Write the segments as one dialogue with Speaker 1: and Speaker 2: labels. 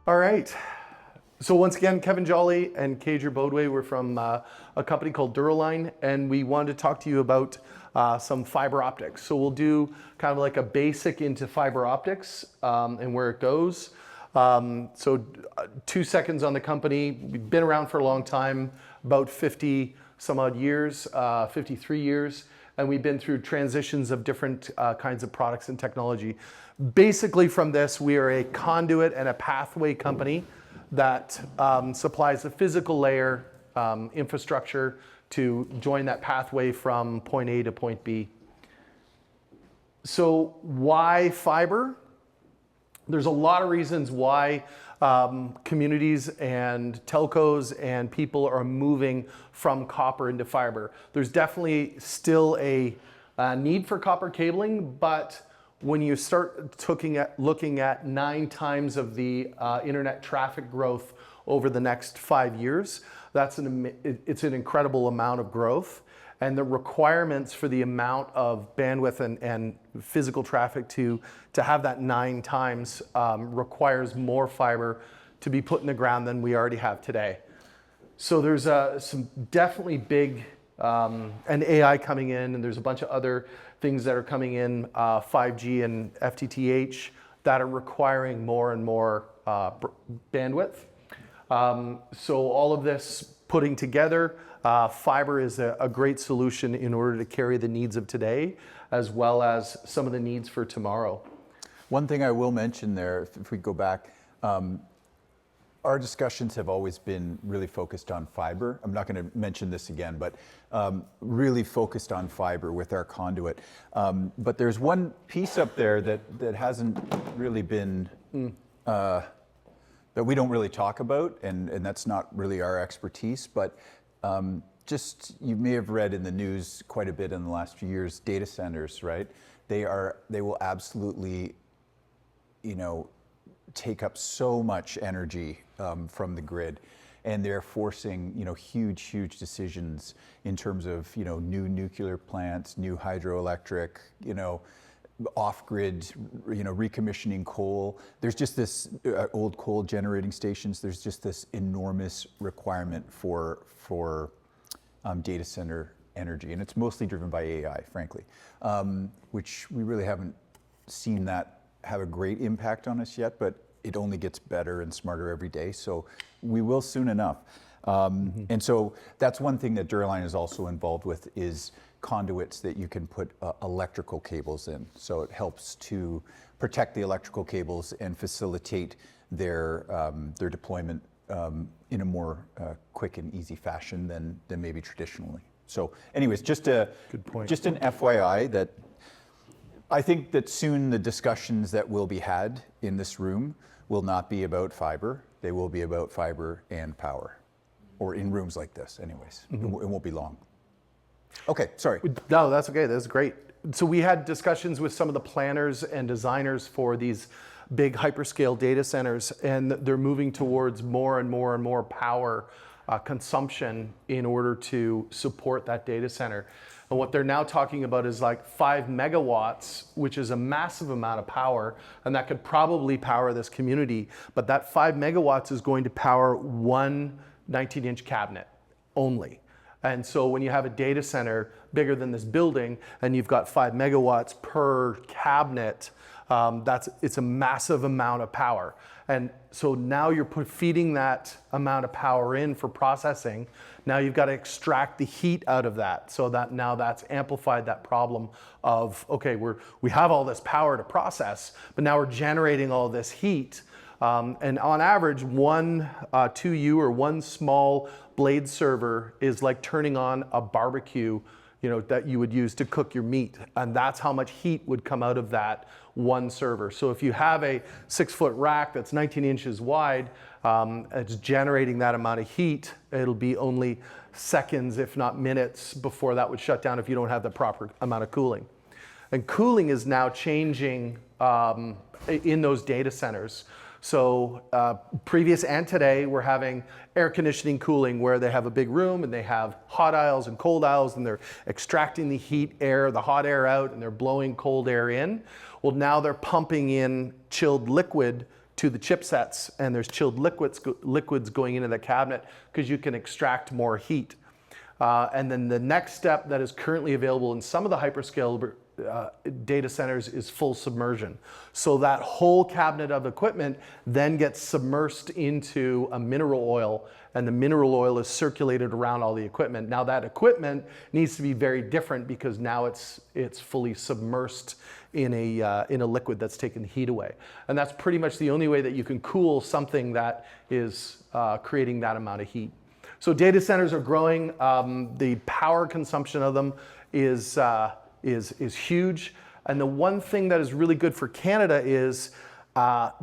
Speaker 1: All right. So once again, Kevin Jolly and Kajer Boadway, we're from a company called Dura-Line, and we wanted to talk to you about some fiber optics. So we'll do kind of like a basic into fiber optics and where it goes. 2 seconds on the company. We've been around for a long time, about 50 some odd years, 53 years, and we've been through transitions of different kinds of products and technology. Basically from this, we are a conduit and a pathway company that supplies the physical layer infrastructure to join that pathway from point A to point B. So why fiber? There's a lot of reasons why communities and telcos and people are moving from copper into fiber. There's definitely still a need for copper cabling, but when you start looking at 9 times of the internet traffic growth over the next 5 years, it's an incredible amount of growth. And the requirements for the amount of bandwidth and physical traffic to have that 9 times requires more fiber to be put in the ground than we already have today. So there's some definitely big, and AI coming in, and there's a bunch of other things that are coming in, 5G and FTTH, that are requiring more and more bandwidth. So all of this putting together, fiber is a great solution in order to carry the needs of today, as well as some of the needs for tomorrow.
Speaker 2: One thing I will mention there, if we go back, our discussions have always been really focused on fiber. I'm not going to mention this again, but really focused on fiber with our conduit. But there's one piece up there that hasn't really been, that we don't really talk about, and that's not really our expertise, but just, you may have read in the news quite a bit in the last few years, data centers, right? They will absolutely, take up so much energy from the grid, and they're forcing, huge decisions in terms of, new nuclear plants, new hydroelectric, off-grid, recommissioning coal. There's just this old coal generating stations. There's just this enormous requirement for data center energy, and it's mostly driven by AI, frankly, which we really haven't seen that have a great impact on us yet, but it only gets better and smarter every day, so we will soon enough. And so that's one thing that Dura-Line is also involved with, is conduits that you can put electrical cables in. So it helps to protect the electrical cables and facilitate their deployment in a more quick and easy fashion than maybe traditionally. So anyways, just an FYI that I think that soon the discussions that will be had in this room will not be about fiber. They will be about fiber and power, or in rooms like this anyways. It won't be long. Okay, sorry.
Speaker 1: No, that's okay. That's great. So we had discussions with some of the planners and designers for these big hyperscale data centers, and they're moving towards more and more power consumption in order to support that data center. And what they're now talking about is like 5 megawatts, which is a massive amount of power, and that could probably power this community. But that 5 megawatts is going to power one 19-inch cabinet only. And so when you have a data center bigger than this building, and you've got 5 megawatts per cabinet, it's a massive amount of power. And so now you're feeding that amount of power in for processing. Now you've got to extract the heat out of that. So that now that's amplified that problem of, okay, we have all this power to process, but now we're generating all this heat. And on average, one 2U or one small blade server is like turning on a barbecue, that you would use to cook your meat. And that's how much heat would come out of that one server. So if you have a 6-foot rack that's 19 inches wide, it's generating that amount of heat, it'll be only seconds, if not minutes, before that would shut down if you don't have the proper amount of cooling. And cooling is now changing in those data centers. So previous and today, we're having air conditioning cooling where they have a big room and they have hot aisles and cold aisles, and they're extracting the heat air, the hot air out, and they're blowing cold air in. Well, now they're pumping in chilled liquid to the chipsets, and there's chilled liquids going into the cabinet because you can extract more heat. And then the next step that is currently available in some of the hyperscale data centers is full submersion. So that whole cabinet of equipment then gets submersed into a mineral oil, and the mineral oil is circulated around all the equipment. Now that equipment needs to be very different because now it's fully submersed in a liquid that's taken the heat away. And that's pretty much the only way that you can cool something that is creating that amount of heat. So data centers are growing. The power consumption of them is huge. And the one thing that is really good for Canada is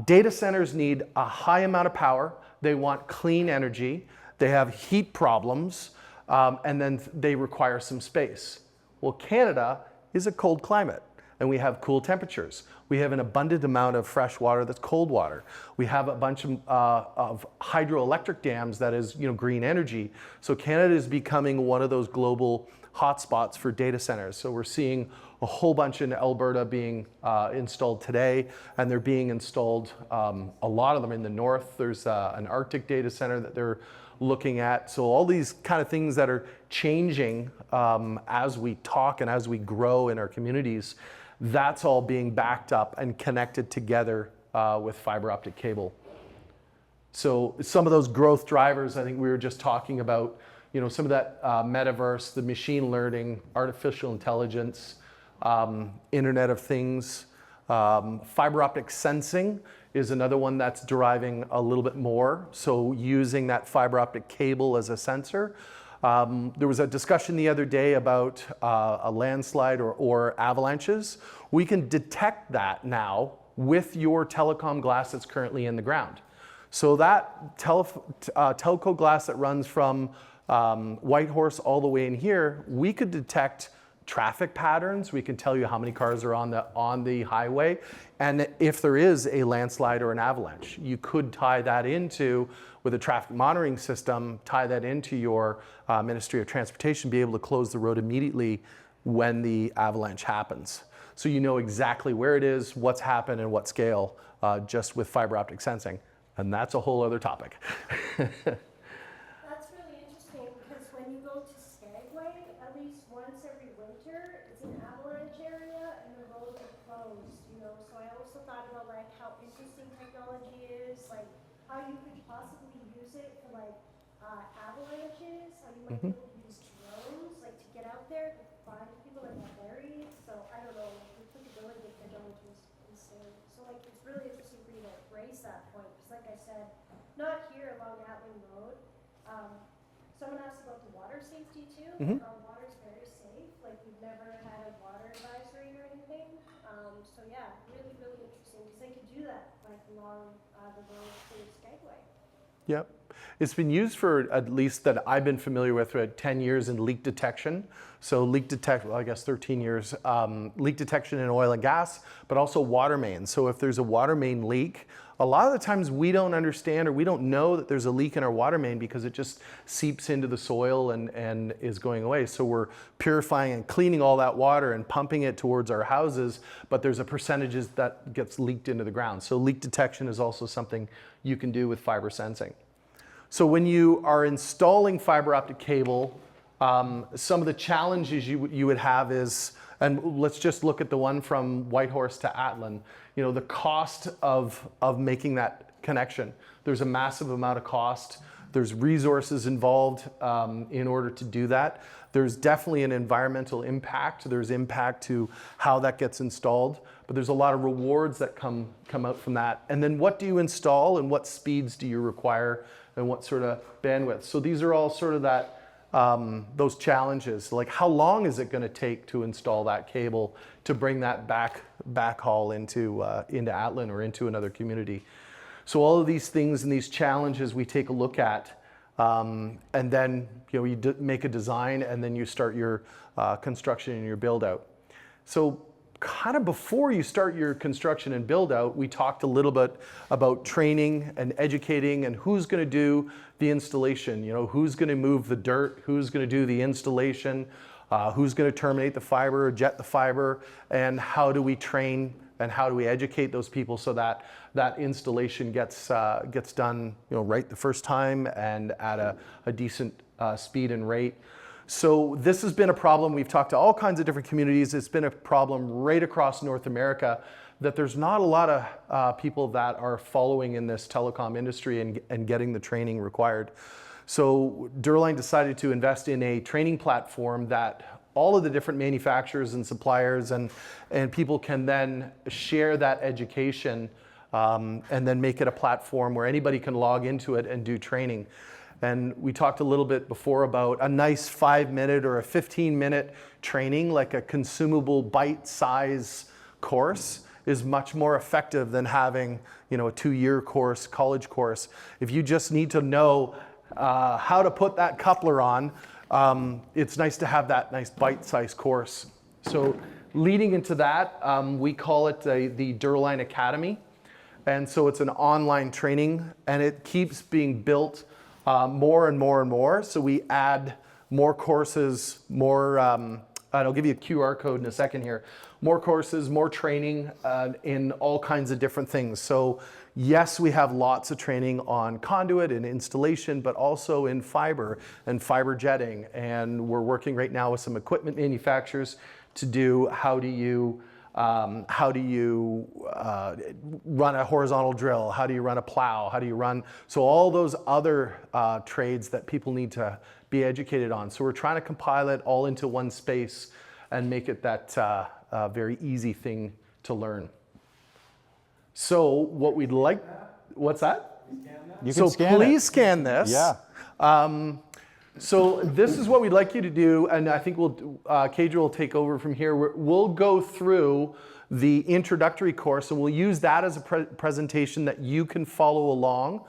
Speaker 1: data centers need a high amount of power. They want clean energy. They have heat problems. And then they require some space. Well, Canada is a cold climate, and we have cool temperatures. We have an abundant amount of fresh water that's cold water. We have a bunch of hydroelectric dams that is, green energy. So Canada is becoming one of those global hotspots for data centers. So we're seeing a whole bunch in Alberta being installed today, and they're being installed, a lot of them in the north. There's an Arctic data center that they're looking at. So all these kind of things that are changing as we talk and as we grow in our communities, that's all being backed up and connected together with fiber optic cable. So some of those growth drivers, I think we were just talking about, some of that metaverse, the machine learning, artificial intelligence, Internet of Things. Fiber optic sensing is another one that's deriving a little bit more. So using that fiber optic cable as a sensor. There was a discussion the other day about a landslide or avalanches. We can detect that now with your telecom glass that's currently in the ground. So that telco glass that runs from Whitehorse all the way in here, we could detect traffic patterns. We can tell you how many cars are on the highway, and if there is a landslide or an avalanche, you could tie that into, with a traffic monitoring system, tie that into your Ministry of Transportation, be able to close the road immediately when the avalanche happens. So you know exactly where it is, what's happened, and what scale, just with fiber optic sensing, and that's a whole other topic.
Speaker 3: That's really interesting, because when you go to Skagway, at least once every winter, it's an avalanche area and the roads are closed, So I also thought about how interesting technology is, how you could possibly use it for avalanches, how you might be able to use drones, to get out there to find people in that area. So I don't know, the applicability of technology is insane. So it's really interesting for you to raise that point, because like I said, not here along Atlin Road. Someone asked about the water safety too. Our water's very safe. We've never had a water advisory or anything. So yeah, really, really interesting, because they could do that along the road to Skagway.
Speaker 1: Yep. It's been used for, at least that I've been familiar with, for 10 years in leak detection. So leak detect, well, I guess 13 years, leak detection in oil and gas, but also water mains. So if there's a water main leak, a lot of the times we don't understand, or we don't know that there's a leak in our water main because it just seeps into the soil and is going away. So we're purifying and cleaning all that water and pumping it towards our houses, but there's a percentage that gets leaked into the ground. So leak detection is also something you can do with fiber sensing. So when you are installing fiber optic cable, some of the challenges you would have is, and let's just look at the one from Whitehorse to Atlin, the cost of making that connection. There's a massive amount of cost. There's resources involved in order to do that. There's definitely an environmental impact. There's impact to how that gets installed, but there's a lot of rewards that come out from that. And then what do you install, and what speeds do you require, and what sort of bandwidth? So these are all sort of that, those challenges. How long is it going to take to install that cable to bring that backhaul into Atlin or into another community? So all of these things and these challenges we take a look at, and then you make a design, and then you start your construction and your build out. So kind of before you start your construction and build out, we talked a little bit about training and educating, and who's going to do the installation, who's going to move the dirt, who's going to do the installation, who's going to terminate the fiber or jet the fiber, and how do we train and how do we educate those people so that that installation gets done, you know, right the first time and at a decent speed and rate. So this has been a problem. We've talked to all kinds of different communities. It's been a problem right across North America that there's not a lot of people that are following in this telecom industry and getting the training required. So Dura-Line decided to invest in a training platform that all of the different manufacturers and suppliers and people can then share that education and then make it a platform where anybody can log into it and do training. And we talked a little bit before about a nice 5-minute or a 15-minute training, like a consumable bite-size course, is much more effective than having, you know, a 2-year course, college course. If you just need to know how to put that coupler on, it's nice to have that nice bite-sized course. So leading into that, we call it the Dura-Line Academy. And so it's an online training, and it keeps being built more and more and more. So we add more courses, more, and I'll give you a QR code in a second here. More courses, more training in all kinds of different things. So yes, we have lots of training on conduit and installation, but also in fiber and fiber jetting. And we're working right now with some equipment manufacturers to do how do you run a horizontal drill? How do you run a plow? How do you run? So all those other trades that people need to be educated on. So we're trying to compile it all into one space and make it that very easy thing to learn. So what we'd like, what's that?
Speaker 2: You can scan
Speaker 1: please
Speaker 2: it.
Speaker 1: scan this.
Speaker 2: Yeah.
Speaker 1: So this is what we'd like you to do, and I think Kajer will take over from here. We'll go through the introductory course, and we'll use that as a presentation that you can follow along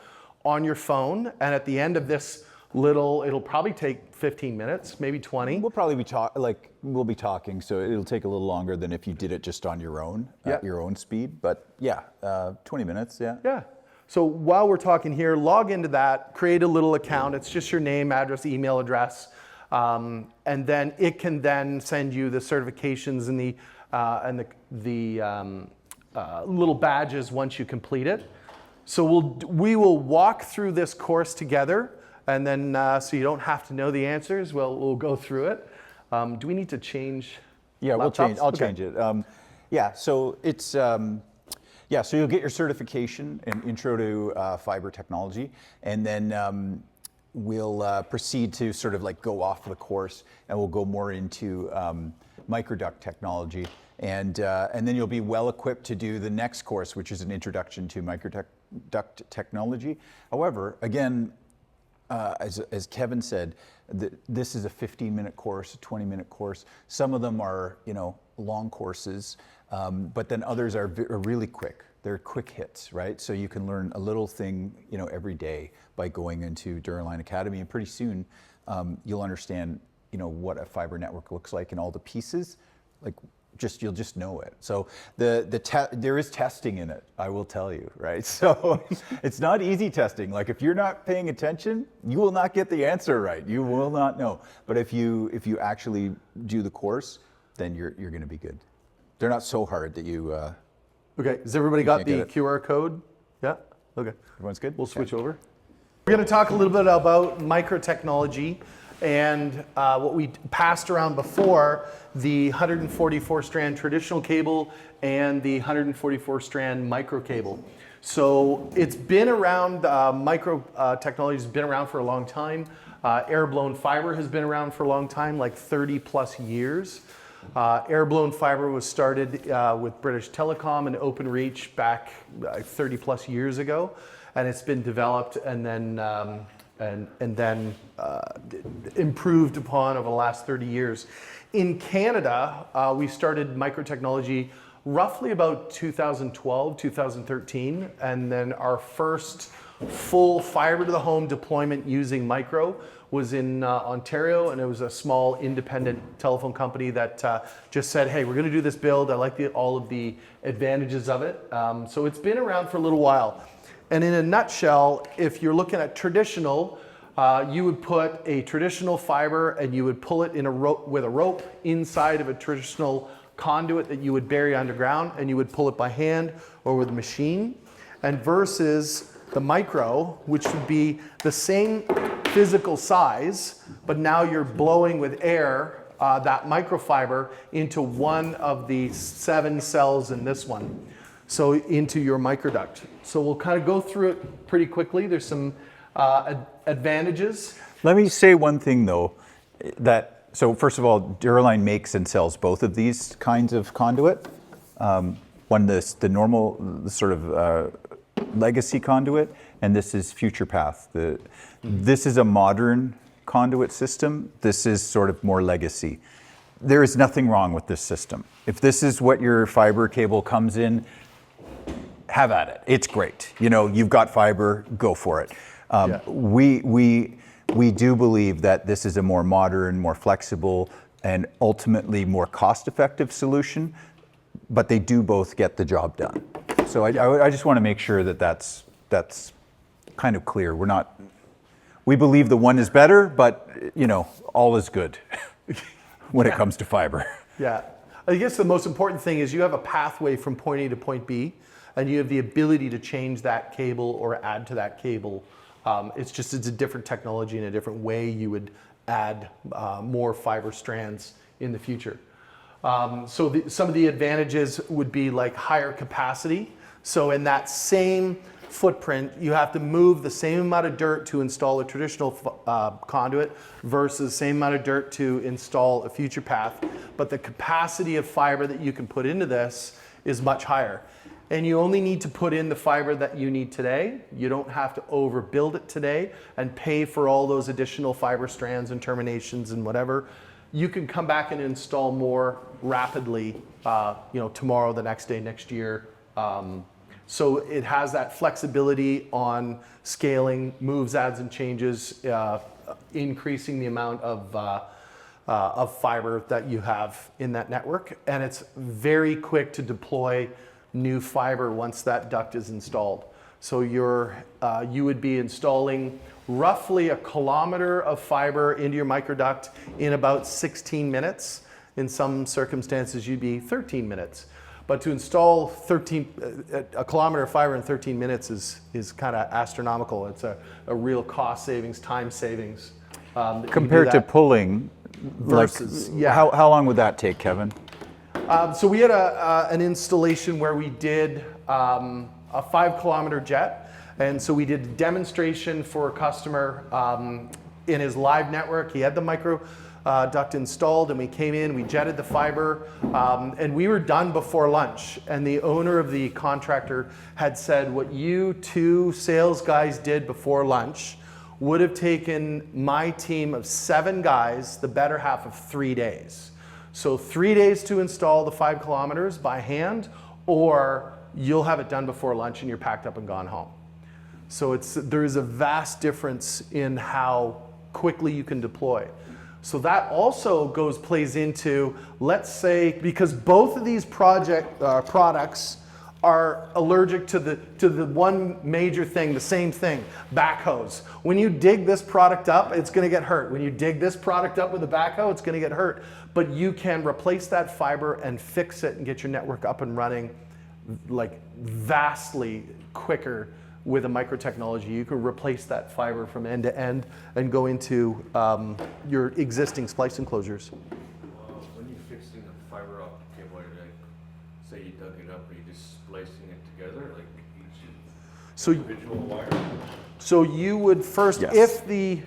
Speaker 1: on your phone. And at the end of this it'll probably take 15 minutes, maybe 20.
Speaker 2: We'll probably be talking, so it'll take a little longer than if you did it just on your own, at your own speed. But yeah, 20 minutes, yeah.
Speaker 1: Yeah. So while we're talking here, log into that, create a little account. It's just your name, address, email address, and then it can then send you the certifications and the little badges once you complete it. So we will walk through this course together, and then so you don't have to know the answers. We'll go through it. Do we need to change?
Speaker 2: Yeah, we'll change. I'll change it. Yeah, so it's. Yeah, so you'll get your certification in Intro to Fiber Technology, and then we'll proceed to sort of like go off the course, and we'll go more into microduct technology, and then you'll be well equipped to do the next course, which is an introduction to microduct technology. However, again, as Kevin said, this is a 15-minute course, a 20-minute course. Some of them are, you know, long courses. But then others are really quick. They're quick hits, right? So you can learn a little thing, you know, every day by going into Dura-Line Academy, and pretty soon you'll understand, you know, what a fiber network looks like and all the pieces. Like, you'll just know it. So there is testing in it, I will tell you, right? So it's not easy testing. Like, if you're not paying attention, you will not get the answer right. You will not know. But if you actually do the course, then you're going to be good. They're not so hard that you.
Speaker 1: Okay, has everybody got the QR code? Yeah? Okay.
Speaker 2: Everyone's good?
Speaker 1: We'll switch over. We're going to talk a little bit about microtechnology and what we passed around before, the 144-strand traditional cable and the 144-strand micro cable. So it's been around, microtechnology has been around for a long time. Air-blown fiber has been around for a long time, like 30 plus years. Air-blown fiber was started with British Telecom and OpenReach back 30 plus years ago, and it's been developed and then improved upon over the last 30 years. In Canada, we started microtechnology roughly about 2012, 2013, and then our first full fiber to the home deployment using micro was in Ontario, and it was a small independent telephone company that just said, hey, we're going to do this build. I like all of the advantages of it. So it's been around for a little while. And in a nutshell, if you're looking at traditional, you would put a traditional fiber and you would pull it in with a rope inside of a traditional conduit that you would bury underground and you would pull it by hand or with a machine, and versus the micro, which would be the same physical size, but now you're blowing with air that microfiber into one of the 7 cells in this one, so into your microduct. So we'll kind of go through it pretty quickly. There's some advantages.
Speaker 2: Let me say one thing though, so first of all, Dura-Line makes and sells both of these kinds of conduit. One, the normal, the sort of legacy conduit, and this is Future Path. This is a modern conduit system. This is sort of more legacy. There is nothing wrong with this system. If this is what your fiber cable comes in, have at it. It's great. You know, you've got fiber, go for it.
Speaker 1: Yeah.
Speaker 2: We do believe that this is a more modern, more flexible, and ultimately more cost-effective solution, but they do both get the job done. So I just want to make sure that that's kind of clear. We believe the one is better, but you know, all is good when it comes to fiber.
Speaker 1: Yeah. I guess the most important thing is you have a pathway from point A to point B, and you have the ability to change that cable or add to that cable. It's a different technology and a different way you would add more fiber strands in the future. So some of the advantages would be like higher capacity. So in that same footprint, you have to move the same amount of dirt to install a traditional conduit versus the same amount of dirt to install a Future Path. But the capacity of fiber that you can put into this is much higher. And you only need to put in the fiber that you need today. You don't have to overbuild it today and pay for all those additional fiber strands and terminations and whatever. You can come back and install more rapidly, tomorrow, the next day, next year. So it has that flexibility on scaling, moves, adds, and changes, increasing the amount of fiber that you have in that network. And it's very quick to deploy new fiber once that duct is installed. So you would be installing roughly 1 kilometer of fiber into your microduct in about 16 minutes. In some circumstances, you'd be 13 minutes. But to install 1 kilometer of fiber in 13 minutes is kind of astronomical. It's a real cost savings, time savings.
Speaker 2: Compared to pulling,
Speaker 1: versus,
Speaker 2: like, how long would that take, Kevin?
Speaker 1: So we had an installation where we did a 5 kilometer jet. And so we did a demonstration for a customer in his live network. He had the micro duct installed, and we came in, we jetted the fiber, and we were done before lunch. And the owner of the contractor had said, what you 2 sales guys did before lunch would have taken my team of 7 guys the better half of 3 days. So 3 days to install the 5 kilometers by hand, or you'll have it done before lunch and you're packed up and gone home. So there is a vast difference in how quickly you can deploy. So that also plays into, let's say, because both of these products are allergic to the one major thing, the same thing, backhoes. When you dig this product up, it's going to get hurt. When you dig this product up with a backhoe, it's going to get hurt. But you can replace that fiber and fix it and get your network up and running like vastly quicker with a micro technology. You can replace that fiber from end to end and go into your existing splice enclosures.
Speaker 4: When you're fixing a fiber optic cable, like, say you dug it up, are you just splicing it together, like each individual wire?
Speaker 1: So you would first,
Speaker 2: Yes.
Speaker 1: if the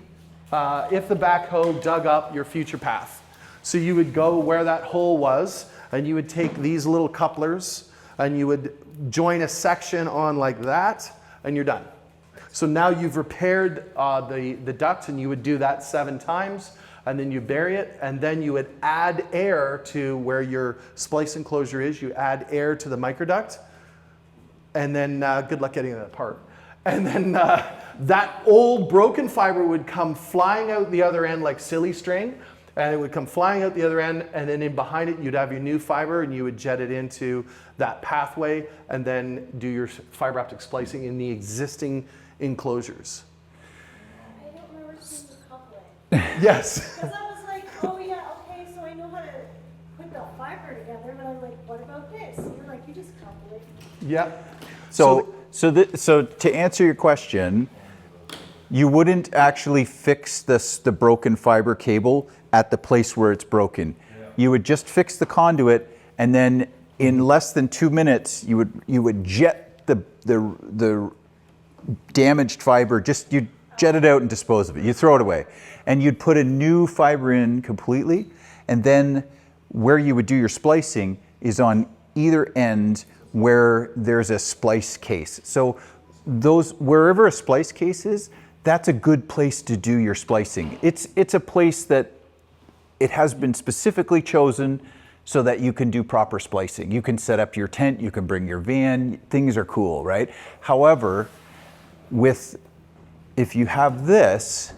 Speaker 1: backhoe dug up your Future Path, so you would go where that hole was, and you would take these little couplers, and you would join a section on like that, and you're done. So now you've repaired the duct, and you would do that 7 times, and then you bury it, and then you would add air to where your splice enclosure is. You add air to the microduct, and then good luck getting that apart. And then that old broken fiber would come flying out the other end like silly string, and it would come flying out the other end, and then in behind it you'd have your new fiber, and you would jet it into that pathway, and then do your fiber optic splicing in the existing enclosures.
Speaker 3: I don't remember seeing the couplet.
Speaker 1: Yes.
Speaker 3: Because I was like, oh yeah, okay, so I know how to put the fiber together, but
Speaker 1: Yeah.
Speaker 2: So to answer your question, you wouldn't actually fix the broken fiber cable at the place where it's broken. You would just fix the conduit, and then in less than 2 minutes, you would jet the damaged fiber. You'd jet it out and dispose of it. You throw it away, and you'd put a new fiber in completely. And then where you would do your splicing is on either end where there's a splice case. So wherever a splice case is, that's a good place to do your splicing. It's a place that it has been specifically chosen so that you can do proper splicing. You can set up your tent, you can bring your van, things are cool, right? However, if you have this,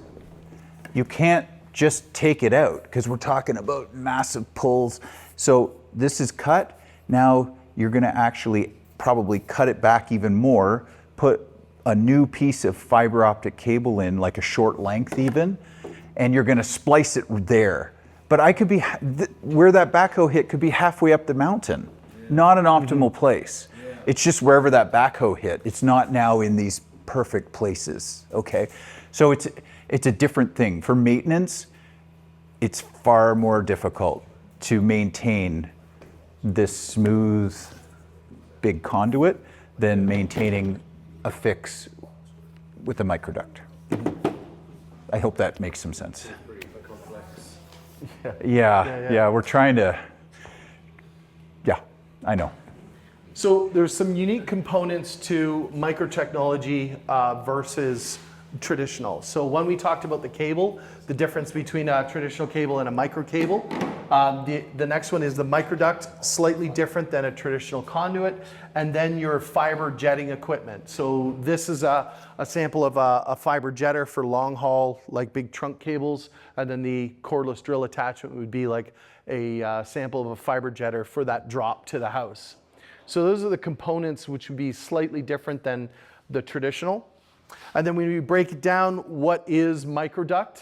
Speaker 2: you can't just take it out because we're talking about massive pulls. So this is cut. Now you're gonna actually probably cut it back even more, put a new piece of fiber optic cable in, like a short length even, and you're gonna splice it there. But I could be, where that backhoe hit could be halfway up the mountain, not an optimal place. It's just wherever that backhoe hit. It's not now in these perfect places, okay? So it's a different thing. For maintenance, it's far more difficult to maintain this smooth, big conduit than maintaining a fix with a microduct. I hope that makes some sense. Yeah, we're trying to, I know.
Speaker 1: So there's some unique components to microtechnology versus traditional. So when we talked about the cable, the difference between a traditional cable and a micro cable, the next one is the microduct, slightly different than a traditional conduit, and then your fiber jetting equipment. So this is a sample of a fiber jetter for long haul, like big trunk cables, and then the cordless drill attachment would be like a sample of a fiber jetter for that drop to the house. So those are the components which would be slightly different than the traditional. And then when we break it down, what is microduct?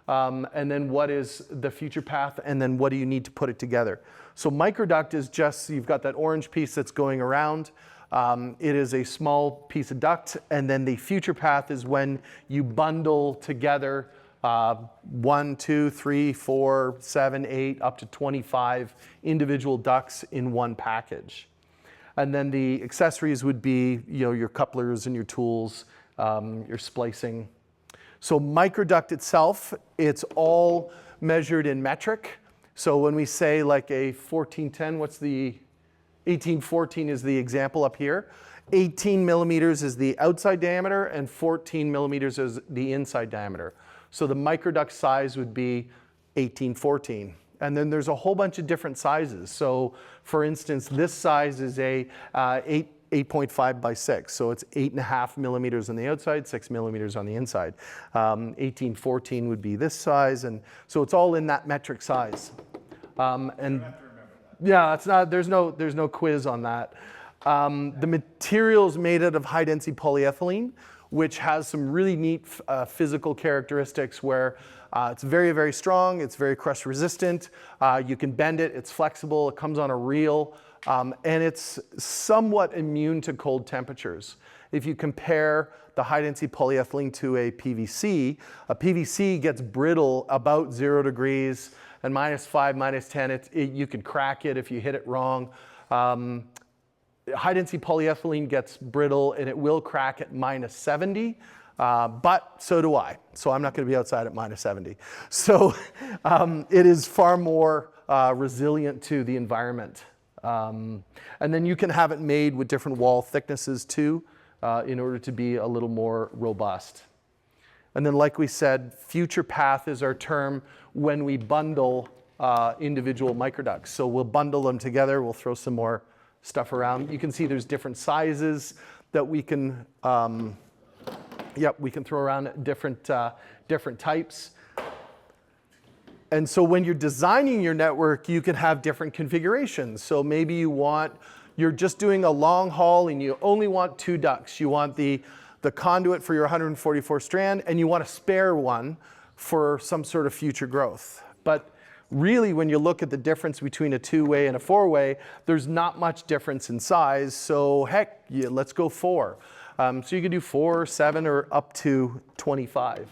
Speaker 1: And then what is the future path? And then what do you need to put it together? So microduct is just, you've got that orange piece that's going around. It is a small piece of duct. And then the future path is when you bundle together 1, 2, 3, 4, 7, 8, up to 25 individual ducts in one package. And then the accessories would be, your couplers and your tools, your splicing. So microduct itself, it's all measured in metric. So when we say like a 1410, 1814 is the example up here. 18 millimeters is the outside diameter and 14 millimeters is the inside diameter. So the microduct size would be 1814. And then there's a whole bunch of different sizes. So for instance, this size is a 8.5 by 6. So it's 8.5 millimeters on the outside, 6 millimeters on the inside. 1814 would be this size. And so it's all in that metric size. Yeah, there's no quiz on that. The material is made out of high density polyethylene, which has some really neat physical characteristics where it's very, very strong, it's very crush resistant, you can bend it, it's flexible, it comes on a reel, and it's somewhat immune to cold temperatures. If you compare the high density polyethylene to a PVC gets brittle about 0 degrees, and -5, -10, you can crack it if you hit it wrong. High density polyethylene gets brittle and it will crack at -70. But so do I. So I'm not going to be outside at -70. So it is far more resilient to the environment. And then you can have it made with different wall thicknesses too, in order to be a little more robust. And then like we said, future path is our term when we bundle individual microducts. So we'll bundle them together, we'll throw some more stuff around. You can see there's different sizes that we can we can throw around different types. And so when you're designing your network, you can have different configurations. So maybe you're just doing a long haul and you only want 2 ducts. You want the conduit for your 144 strand and you want a spare one for some sort of future growth. But really, when you look at the difference between a 2-way and a 4-way, there's not much difference in size. So heck, yeah, let's go 4. So you can do 4, 7, or up to 25.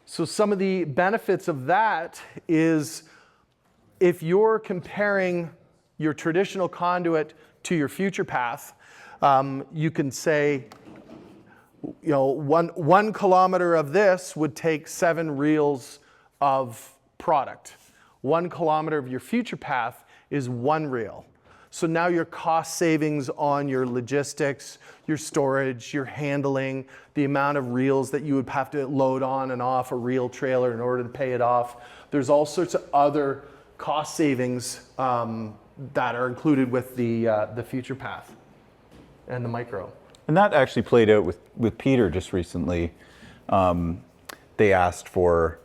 Speaker 1: So some of the benefits of that is if you're comparing your traditional conduit to your future path, you can say, you know, one kilometer of this would take 7 reels of product. 1 kilometer of your future path is 1 reel. So now your cost savings on your logistics, your storage, your handling, the amount of reels that you would have to load on and off a reel trailer in order to pay it off. There's all sorts of other cost savings that are included with the future path and the micro.
Speaker 2: And that actually played out with Peter just recently. They asked for,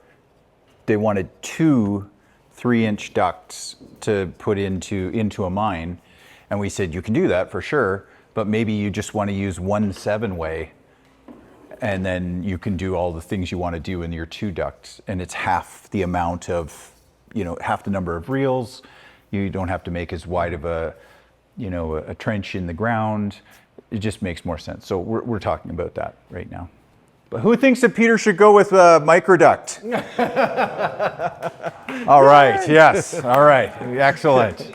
Speaker 2: they wanted 2 3-inch ducts to put into a mine. And we said, you can do that for sure, but maybe you just want to use 1 7-way, and then you can do all the things you want to do in your 2 ducts. And it's half the amount of, you know, half the number of reels. You don't have to make as wide of a, you know, a trench in the ground. It just makes more sense. So we're talking about that right now. But who thinks that Peter should go with a microduct? All right, yes, all right, excellent.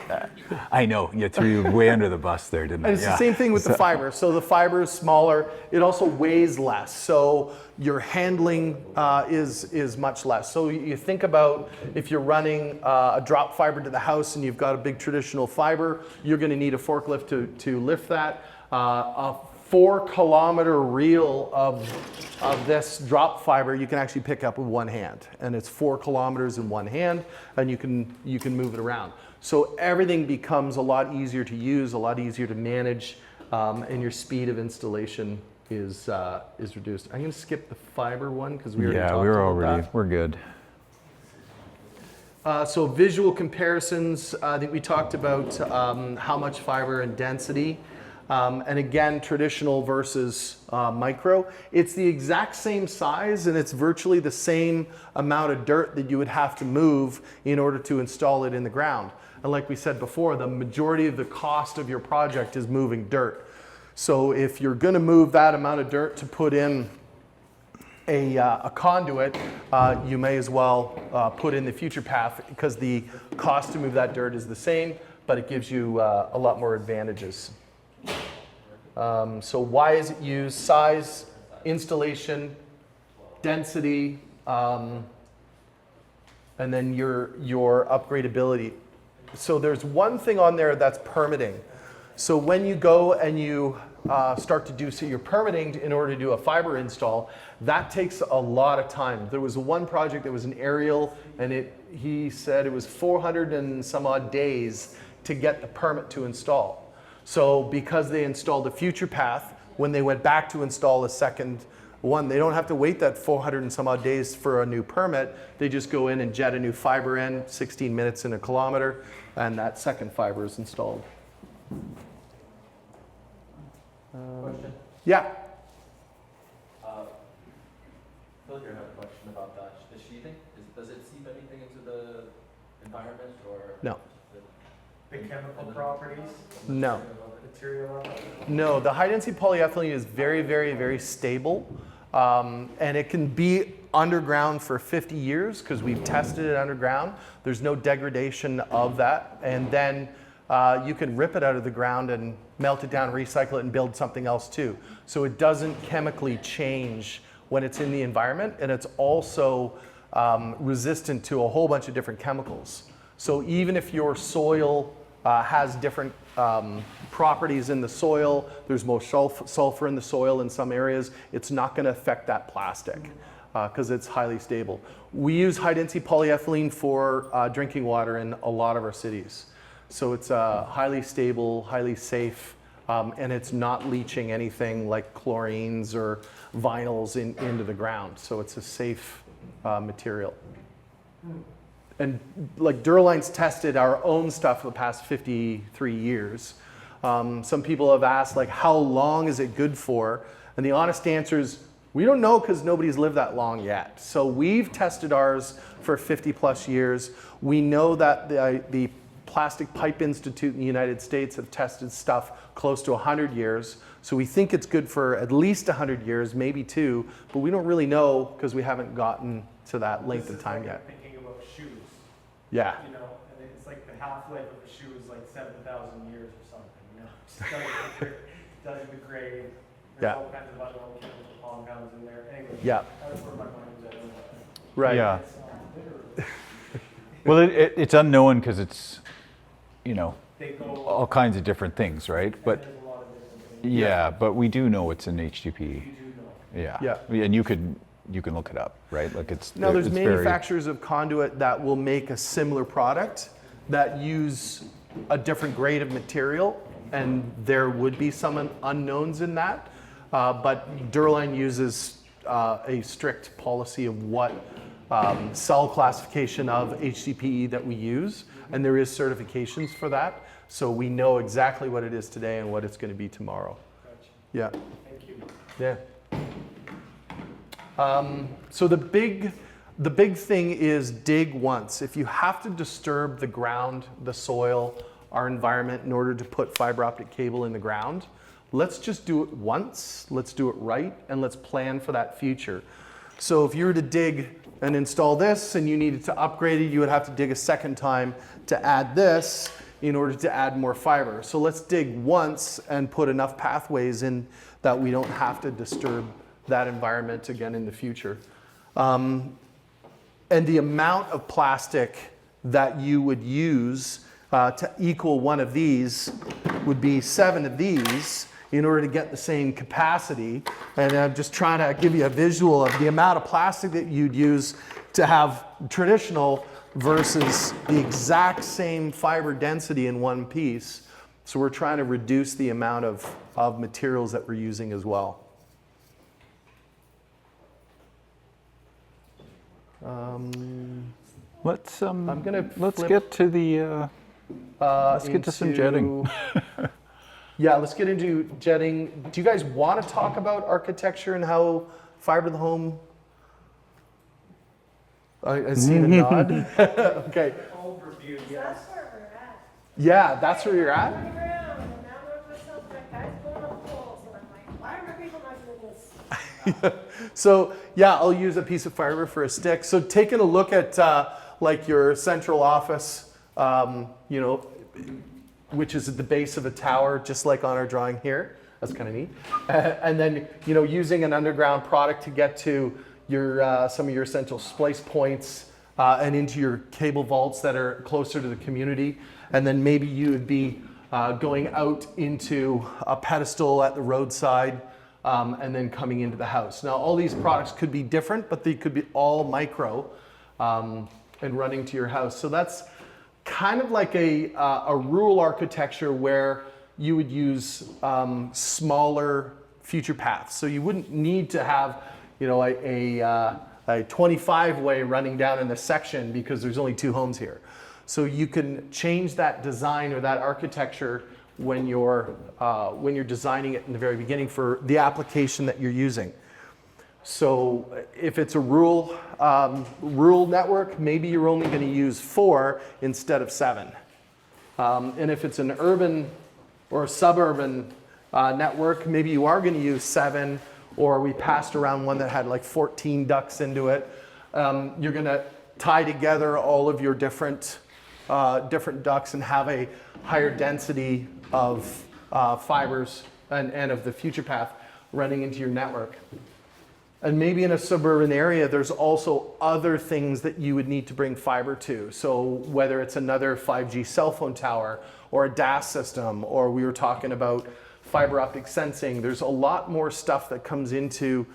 Speaker 2: I know, you threw you way under the bus there, didn't I?
Speaker 1: And it's the same thing with the fiber. So the fiber is smaller. It also weighs less. So your handling is much less. So you think about if you're running a drop fiber to the house and you've got a big traditional fiber, you're going to need a forklift to lift that. A 4-kilometer reel of this drop fiber you can actually pick up with one hand, and it's 4 kilometers in one hand, and you can move it around. So everything becomes a lot easier to use, a lot easier to manage, and your speed of installation is reduced. I'm going to skip the fiber one because we already talked about that.
Speaker 2: We're good.
Speaker 1: So visual comparisons, I think we talked about how much fiber and density. And again, traditional versus micro. It's the exact same size, and it's virtually the same amount of dirt that you would have to move in order to install it in the ground. And like we said before, the majority of the cost of your project is moving dirt. So if you're going to move that amount of dirt to put in a conduit, you may as well put in the future path, because the cost to move that dirt is the same, but it gives you a lot more advantages. So why is it used? Size, installation, density, and then your upgradability. So there's one thing on there that's permitting. So when you go and you start to do your permitting in order to do a fiber install, that takes a lot of time. There was one project that was an aerial, and he said it was 400 and some odd days to get the permit to install. So because they installed a future path, when they went back to install a second one, they don't have to wait that 400 and some odd days for a new permit. They just go in and jet a new fiber in, 16 minutes in a kilometer, and that second fiber is installed.
Speaker 5: Question?
Speaker 1: Yeah.
Speaker 5: Filter had a question about that. The sheathing, does it seep anything into the environment, or?
Speaker 1: No.
Speaker 6: The chemical properties?
Speaker 1: No.
Speaker 6: Material?
Speaker 1: No, the high density polyethylene is very, very, very stable. And it can be underground for 50 years because we've tested it underground. There's no degradation of that. And then you can rip it out of the ground and melt it down, recycle it, and build something else too. So it doesn't chemically change when it's in the environment. And it's also resistant to a whole bunch of different chemicals. So even if your soil has different properties in the soil, there's more sulfur in the soil in some areas, it's not going to affect that plastic because it's highly stable. We use high density polyethylene for drinking water in a lot of our cities. So it's highly stable, highly safe, and it's not leaching anything like chlorines or vinyls into the ground. So it's a safe material. And like Dura-Line's tested our own stuff for the past 53 years. Some people have asked, like, how long is it good for? And the honest answer is We don't know because nobody's lived that long yet. So we've tested ours for 50 plus years. We know that the Plastic Pipe Institute in the United States have tested stuff close to 100 years. So we think it's good for at least 100 years, maybe 2, but we don't really know because we haven't gotten to that length of time yet.
Speaker 6: Thinking about shoes,
Speaker 1: Yeah.
Speaker 6: you know, and it's like the half-life of a shoe is like 7,000 years or something, you know? It doesn't degrade. There's
Speaker 1: Yeah.
Speaker 6: all kinds of other chemical compounds in there. Anyway,
Speaker 1: Yeah.
Speaker 6: that's where my mind was at.
Speaker 1: Right.
Speaker 2: Yeah.
Speaker 6: It's, literally,
Speaker 2: Well, it's unknown because it's, you know,
Speaker 6: they go,
Speaker 2: all kinds of different things, right? But
Speaker 6: there's a lot of different things.
Speaker 2: yeah, but we do know it's an HDPE.
Speaker 6: You do know.
Speaker 2: Yeah.
Speaker 1: Yeah.
Speaker 2: And you can look it up, right? Like it's
Speaker 1: Now, there's
Speaker 2: it's very-
Speaker 1: manufacturers of conduit that will make a similar product that use a different grade of material, and there would be some unknowns in that. But Dura-Line uses a strict policy of what cell classification of HDPE that we use, and there is certifications for that. So we know exactly what it is today and what it's going to be tomorrow.
Speaker 6: Gotcha.
Speaker 1: Yeah.
Speaker 6: Thank you.
Speaker 1: Yeah. So the big thing is dig once. If you have to disturb the ground, the soil, our environment in order to put fiber optic cable in the ground, let's just do it once, let's do it right, and let's plan for that future. So if you were to dig and install this and you needed to upgrade it, you would have to dig a second time to add this in order to add more fiber. So let's dig once and put enough pathways in that we don't have to disturb that environment again in the future. And the amount of plastic that you would use to equal one of these would be 7 of these in order to get the same capacity. And I'm just trying to give you a visual of the amount of plastic that you'd use to have traditional versus the exact same fiber density in one piece. So we're trying to reduce the amount of materials that we're using as well.
Speaker 2: Let's
Speaker 1: I'm gonna
Speaker 2: let's
Speaker 1: flip,
Speaker 2: get to the let's get to some jetting.
Speaker 1: Yeah, let's get into jetting. Do you guys want to talk about architecture and how fiber to the home? I see the nod. Okay.
Speaker 6: Overview,
Speaker 3: So
Speaker 6: yes.
Speaker 3: that's where we're at.
Speaker 1: Yeah, that's where you're at.
Speaker 3: Turn around, and now I'm with myself, like, guys going up poles, and I'm like, why are my people not doing this?
Speaker 1: So yeah, I'll use a piece of fiber for a stick. So taking a look at like your central office, you know, which is at the base of a tower, just like on our drawing here. That's kind of neat. And then, you know, using an underground product to get to your some of your essential splice points and into your cable vaults that are closer to the community. And then maybe you would be going out into a pedestal at the roadside and then coming into the house. Now, all these products could be different, but they could be all micro and running to your house. So that's kind of like a rural architecture where you would use smaller future paths. So you wouldn't need to have, you know, a 25-way running down in the section because there's only 2 homes here. So you can change that design or that architecture when you're designing it in the very beginning for the application that you're using. So if it's a rural network, maybe you're only going to use 4 instead of 7. And if it's an urban or a suburban network, maybe you are going to use 7, or we passed around one that had like 14 ducts into it. You're going to tie together all of your different ducts and have a higher density of fibers and of the future path running into your network. And maybe in a suburban area, there's also other things that you would need to bring fiber to. So whether it's another 5G cell phone tower or a DAS system, or we were talking about fiber optic sensing, there's a lot more stuff that comes into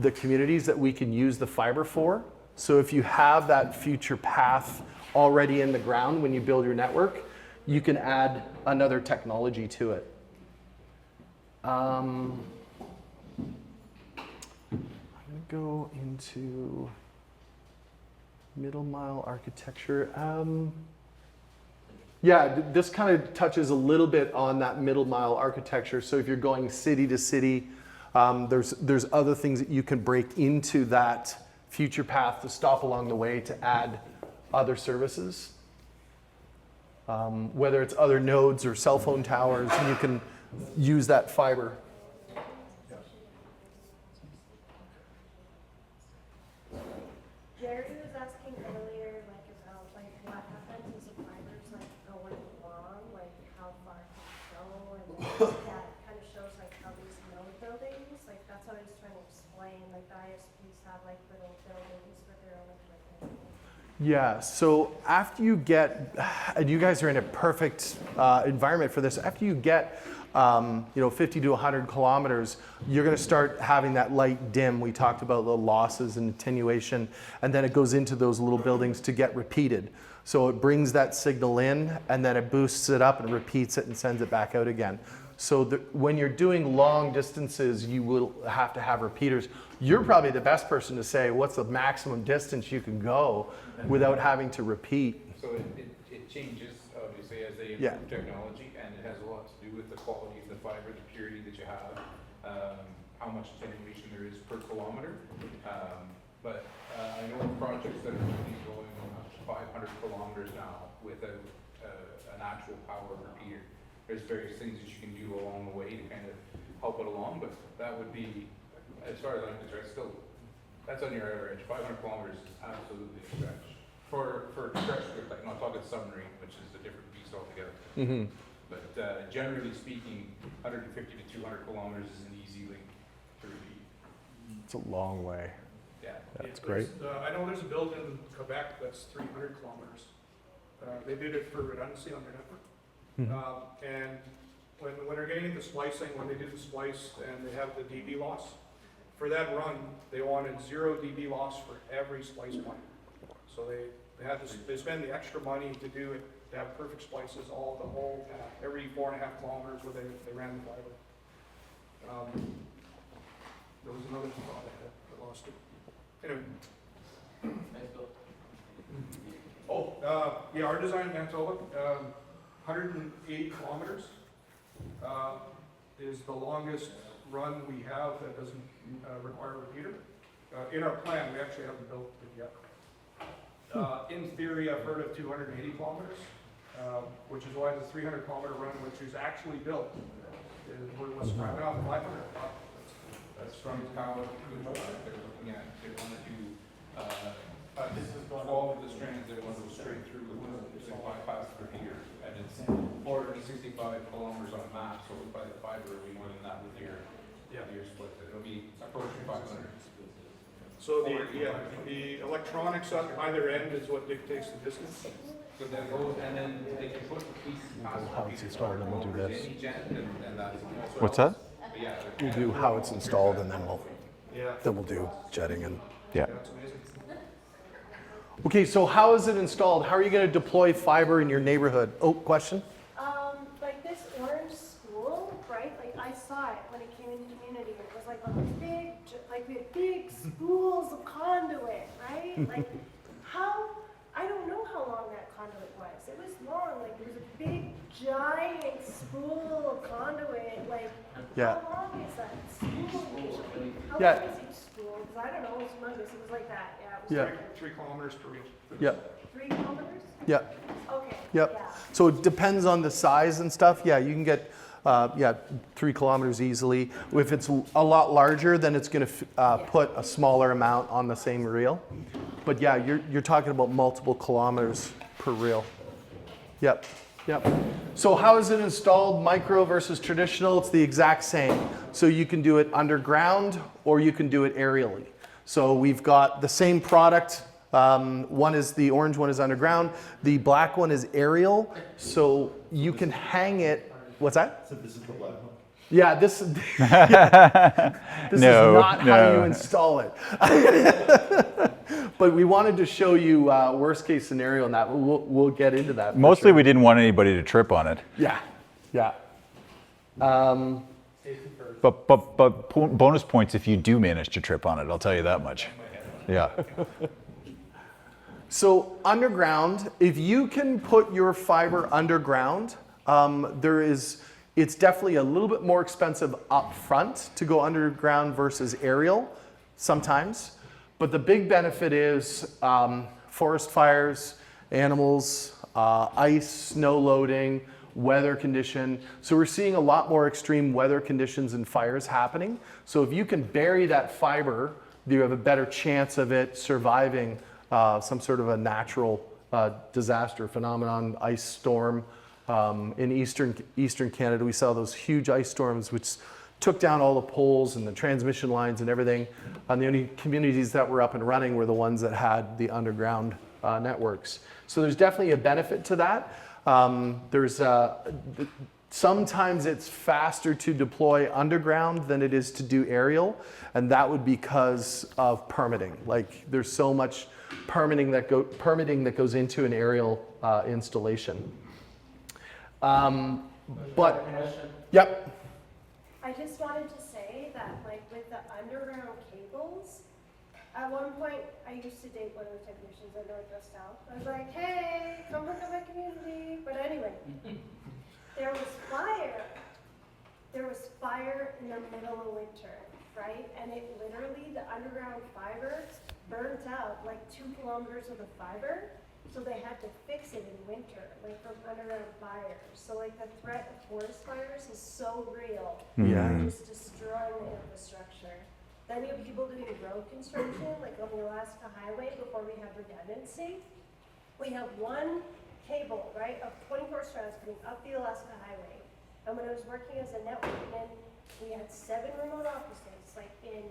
Speaker 1: the communities that we can use the fiber for. So if you have that future path already in the ground when you build your network, you can add another technology to it. I'm going to go into middle mile architecture. Yeah, this kind of touches a little bit on that middle mile architecture. So if you're going city to city, There's other things that you can break into that future path to stop along the way to add other services. Whether it's other nodes or cell phone towers, and you can use that fiber.
Speaker 3: Jerry was asking earlier, like, about, like, what happens as the fibers, like, going along, like, how far can it go, and then that kind of shows, like, how these node buildings, like, that's what I was trying to explain, like, the ISPs have, like, little buildings with their own equipment.
Speaker 1: Yeah, so after you get, and you guys are in a perfect environment for this, after you get 50 to 100 kilometers, you're going to start having that light dim. We talked about the losses and attenuation, and then it goes into those little buildings to get repeated. So it brings that signal in, and then it boosts it up and repeats it and sends it back out again. So when you're doing long distances, you will have to have repeaters. You're probably the best person to say what's the maximum distance you can go without having to repeat.
Speaker 7: So it changes, obviously, as they
Speaker 1: Yeah.
Speaker 7: improve technology, and it has a lot to do with the quality of the fiber, the purity that you have, how much attenuation there is per kilometer. But I know of projects that are going up to 500 kilometers now without an actual power repeater. There's various things that you can do along the way to kind of help it along, but that would be, as far as I'm concerned, still, that's on your outer edge. 500 kilometers is absolutely a stretch. For stretch, like, not talking submarine, which is a different beast altogether.
Speaker 1: Mm-hmm.
Speaker 7: But generally speaking, 150 to 200 kilometers is an easy link to repeat.
Speaker 1: It's a long way.
Speaker 7: Yeah.
Speaker 1: That's great.
Speaker 8: I know there's a building in Quebec that's 300 kilometers. They did it for redundancy on their network. And when they're getting into splicing, when they do the splice and they have the dB loss, for that run, they wanted 0 dB loss for every splice point. So they spend the extra money to do it, to have perfect splices the whole path, every 4.5 kilometers where they ran the fiber. There was another thought I had, I lost it. Anyway.
Speaker 5: Thanks, Bill.
Speaker 8: Yeah, our design in Manitoba, 180 kilometers is the longest run we have that doesn't require a repeater. In our plan, we actually haven't built it yet. In theory, I've heard of 280 kilometers, which is why the 300 kilometer run, which is actually built, was right now 500.
Speaker 7: That's from Kajer. They're looking at, they want to do, all of the strands, they want to go straight through with the bypass per year. And it's 465 kilometers on a map, so by the fiber, it'll be more than that with your split. It'll be approaching 500.
Speaker 8: So the electronics on either end is what dictates the distance.
Speaker 7: So that goes, and then they can put the pieces past
Speaker 1: How it's installed, and we'll do this.
Speaker 7: any gen, and that's also.
Speaker 1: What's that?
Speaker 7: But yeah,
Speaker 1: We'll do how it's installed, and then
Speaker 8: Yeah.
Speaker 1: we'll do jetting and.
Speaker 8: Yeah, it's amazing.
Speaker 1: Okay, so how is it installed? How are you going to deploy fiber in your neighborhood? Oh, question?
Speaker 3: Like this orange spool, right? Like I saw it when it came into community. It was like on big, like we had big spools of conduit, right? Like how, I don't know how long that conduit was. It was long, like it was a big, giant spool of conduit. Like
Speaker 1: Yeah.
Speaker 3: how long is that spool usually? How
Speaker 1: Yeah.
Speaker 3: long is each spool? Because I don't know, it was humongous. It was like that. Yeah, it was
Speaker 1: Yeah.
Speaker 3: like
Speaker 8: 3 kilometers per inch.
Speaker 1: Yep,
Speaker 3: 3 kilometers?
Speaker 1: yep,
Speaker 3: Okay.
Speaker 1: yep.
Speaker 3: Yeah.
Speaker 1: So it depends on the size and stuff. Yeah, you can get 3 kilometers easily. If it's a lot larger, then it's going to put a smaller amount on the same reel. But yeah, you're talking about multiple kilometers per reel. Yep, yep. So how is it installed, micro versus traditional? It's the exact same. So you can do it underground or you can do it aerially. So we've got the same product. One is the orange one is underground. The black one is aerial. So you can hang it. What's that?
Speaker 9: So this is the black one?
Speaker 1: Yeah, this is
Speaker 2: No,
Speaker 1: not how
Speaker 2: no.
Speaker 1: you install it. But we wanted to show you worst case scenario in that. We'll get into that. for
Speaker 2: Mostly
Speaker 1: sure.
Speaker 2: we didn't want anybody to trip on it.
Speaker 1: Yeah, yeah.
Speaker 6: Safety first.
Speaker 2: But bonus points if you do manage to trip on it, I'll tell you that much. Yeah.
Speaker 1: So underground, if you can put your fiber underground, there is It's definitely a little bit more expensive up front to go underground versus aerial sometimes. But the big benefit is forest fires, animals, ice, snow loading, weather condition. So we're seeing a lot more extreme weather conditions and fires happening. So if you can bury that fiber, you have a better chance of it surviving some sort of a natural disaster phenomenon, ice storm. In eastern Canada, we saw those huge ice storms which took down all the poles and the transmission lines and everything. And the only communities that were up and running were the ones that had the underground networks. So there's definitely a benefit to that. Sometimes it's faster to deploy underground than it is to do aerial, and that would be because of permitting. Like there's so much permitting that goes into an aerial installation. But yep.
Speaker 3: I just wanted to say that, like, with the underground cables, at one point, I used to date one of the technicians at Northwest South. I was like, hey, come look at my community. But anyway, there was fire. There was fire in the middle of winter, right? And it literally, the underground fiber burnt out like 2 kilometers of the fiber. So they had to fix it in winter, like from underground fires. So like the threat of forest fires is so real.
Speaker 1: Yeah.
Speaker 3: They're just destroying the infrastructure. Then you have people doing road construction, like on the Alaska Highway before we have redundancy. We have one cable, right, of 24 strands coming up the Alaska Highway. And when I was working as a networkman, we had 7 remote offices, like in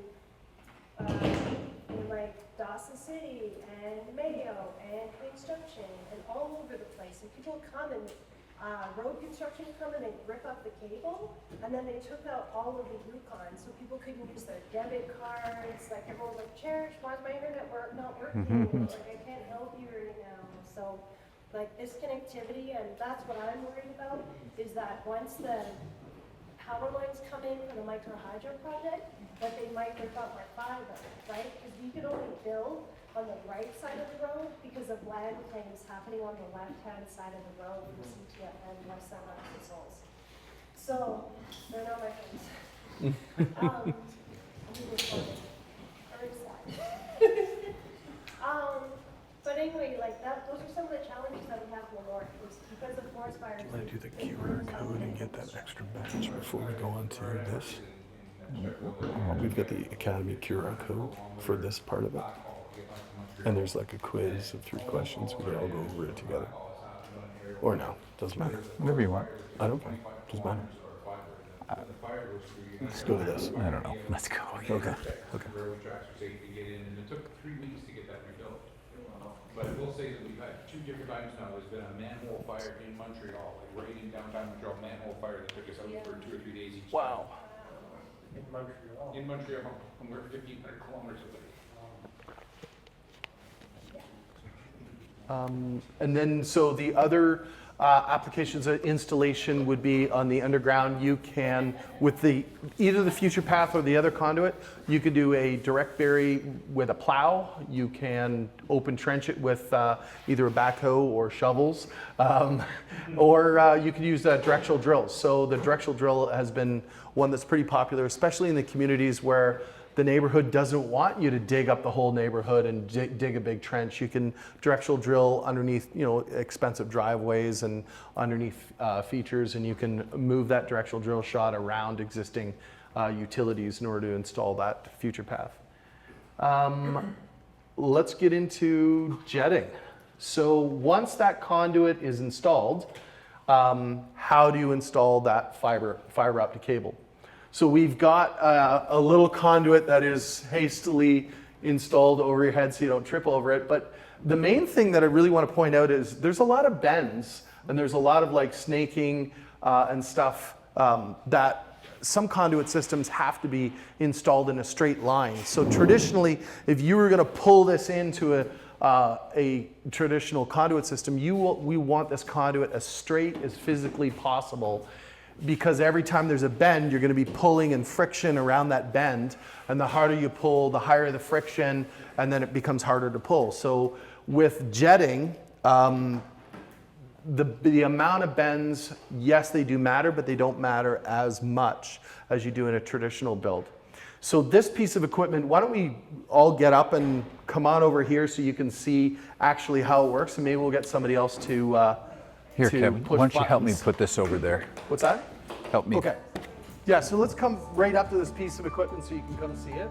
Speaker 3: like Dawson City and Mayo and Queens Junction and all over the place. And people would come and road construction would come and they'd rip up the cable, and then they took out all of the Yukon, so people couldn't use their debit cards. Like everyone was like, Cherish, why's my internet not working? Like I can't help you right now. So like this connectivity, and that's what I'm worried about, is that once the power lines come in for the micro hydro project, that they might rip up my fiber, right? Because you can only build on the right side of the road because of land claims happening on the left-hand side of the road from CTF and West Side Consoles. So, they're not my friends. I'm really sorry. Very sad. But anyway, like that, those are some of the challenges that we have in the north, is because of forest fires.
Speaker 1: I'm gonna do the QR code and get that extra batch before we go on to this. We've got the Academy QR code for this part of it. And there's like a quiz of 3 questions. We can all go over it together. Or no, doesn't matter.
Speaker 2: Whatever you want.
Speaker 1: I don't care. Doesn't matter. Let's go to this.
Speaker 2: I don't know. Let's go.
Speaker 1: Okay. Okay.
Speaker 7: Railroad tracks were safe to get in, and it took 3 weeks to get that rebuilt. But I will say that we've had 2 different times now, there's been a manhole fire in Montreal, like right in downtown Montreal, manhole fire that took us out for 2 or 3 days each.
Speaker 1: Wow.
Speaker 6: In Montreal.
Speaker 7: In Montreal, and we're 1,500 kilometers away.
Speaker 1: And then, so the other applications of installation would be on the underground. You can, with either the future path or the other conduit, you could do a direct bury with a plow. You can open trench it with either a backhoe or shovels, or you could use directional drills. So the directional drill has been one that's pretty popular, especially in the communities where the neighborhood doesn't want you to dig up the whole neighborhood and dig a big trench. You can directional drill underneath, expensive driveways and underneath features, and you can move that directional drill shot around existing utilities in order to install that future path. Let's get into jetting. So once that conduit is installed, how do you install that fiber optic cable? So we've got a little conduit that is hastily installed over your head so you don't trip over it. But the main thing that I really want to point out is there's a lot of bends and there's a lot of like snaking and stuff that some conduit systems have to be installed in a straight line. So traditionally, if you were going to pull this into a traditional conduit system, we want this conduit as straight as physically possible, because every time there's a bend, you're going to be pulling in friction around that bend, and the harder you pull, the higher the friction, and then it becomes harder to pull. So with jetting, the amount of bends, yes, they do matter, but they don't matter as much as you do in a traditional build. So this piece of equipment, why don't we all get up and come on over here so you can see actually how it works, and maybe we'll get somebody else to
Speaker 2: Here,
Speaker 1: to
Speaker 2: Kevin,
Speaker 1: push
Speaker 2: why don't you help me
Speaker 1: buttons.
Speaker 2: put this over there?
Speaker 1: What's that?
Speaker 2: Help me.
Speaker 1: Okay. Yeah, so let's come right up to this piece of equipment so you can come see it.